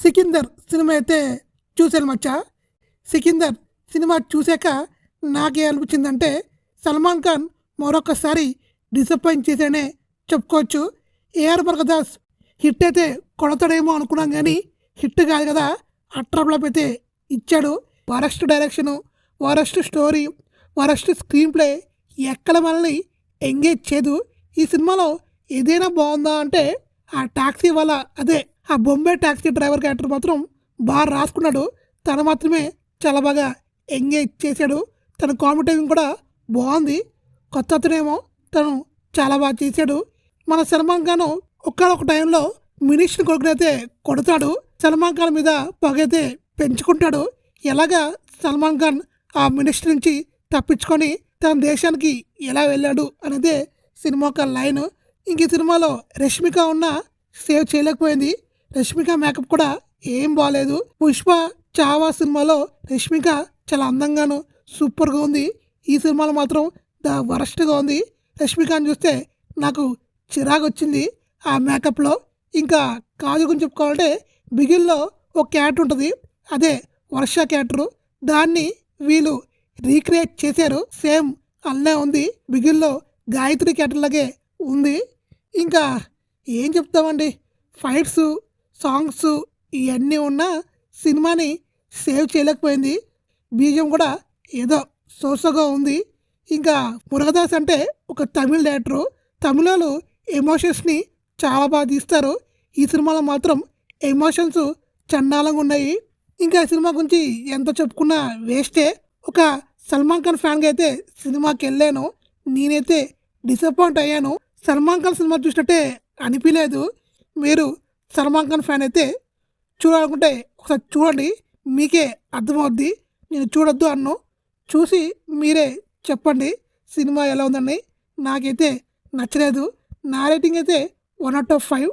Sikandar cinema అయితే చూశాను మచ్చా. Sikandar cinema చూశాక నాకే అనిపించిందంటే సల్మాన్ ఖాన్ మరొకసారి డిసప్పాయింట్ చేశానే చెప్పుకోవచ్చు. ఏఆర్ మురుగదాస్ హిట్ అయితే కొడతాడేమో అనుకున్నాం కానీ హిట్ కాదు కదా, అట్రప్లప్ అయితే ఇచ్చాడు. Worst direction, worst story, worst screen play ఎక్కడ మనల్ని ఎంగేజ్ చేయదు. ఈ సినిమాలో ఏదైనా బాగుందా అంటే ఆ టాక్సీ వల్ల అదే ఆ బొంబే టాక్సీ డ్రైవర్ క్యారెక్టర్ మాత్రం బాగా రాసుకున్నాడు. తను మాత్రమే చాలా బాగా ఎంగేజ్ చేశాడు. తన కామెడీ టైమింగ్ కూడా బాగుంది. కొత్త అతనేమో తను చాలా బాగా చేశాడు. మన సల్మాన్ ఖాన్ ఒక్కనొక టైంలో మినిస్టర్ కొడుకునైతే కొడతాడు. సల్మాన్ ఖాన్ మీద పొగైతే పెంచుకుంటాడు. ఎలాగా సల్మాన్ ఖాన్ ఆ మినిస్టర్ నుంచి తప్పించుకొని తన దేశానికి ఎలా వెళ్ళాడు అనేదే సినిమా ఒక లైన్. ఇంక ఈ సినిమాలో రష్మిక ఉన్న సేవ్ చేయలేకపోయింది. రష్మిక మేకప్ కూడా ఏం బాగాలేదు. పుష్ప చావా సినిమాలో రష్మిక చాలా అందంగాను సూపర్గా ఉంది. ఈ సినిమాలో మాత్రం ద వరస్ట్గా ఉంది. రష్మికని చూస్తే నాకు చిరాకు వచ్చింది ఆ మేకప్లో. ఇంకా కాజు గురించి చెప్పుకోవాలంటే బిగిల్లో ఒక క్యారెక్టర్ ఉంటుంది, అదే వర్ష క్యారెక్టరు. దాన్ని వీళ్ళు రీక్రియేట్ చేశారు. సేమ్ అల్లే ఉంది. బిగిల్లో గాయత్రి క్యారెక్టర్ లాగే ఉంది. ఇంకా ఏం చెప్తామండి, ఫైట్స్, సాంగ్స్ ఇవన్నీ ఉన్న సినిమాని సేవ్ చేయలేకపోయింది. బీజం కూడా ఏదో సోసగా ఉంది. ఇంకా మురుగదాస్ అంటే ఒక తమిళ డైరెక్టరు. తమిళలో ఎమోషన్స్ని చాలా బాగా తీస్తారు. ఈ సినిమాలో మాత్రం ఎమోషన్స్ చండాలంగా ఉన్నాయి. ఇంకా సినిమా గురించి ఎంత చెప్పుకున్నా వేస్టే. ఒక సల్మాన్ ఖాన్ ఫ్యాన్గా అయితే సినిమాకి వెళ్ళాను. నేనైతే డిసప్పాయింట్ అయ్యాను. సల్మాన్ ఖాన్ సినిమా చూసినట్టే అనిపించలేదు. మీరు సల్మాన్ ఖాన్ ఫ్యాన్ అయితే చూడాలనుకుంటే ఒకసారి చూడండి, మీకే అర్థమవుద్ది. నేను చూడొద్దు అన్ను, చూసి మీరే చెప్పండి సినిమా ఎలా ఉందని. నాకైతే నచ్చలేదు. నా రేటింగ్ అయితే 1/5.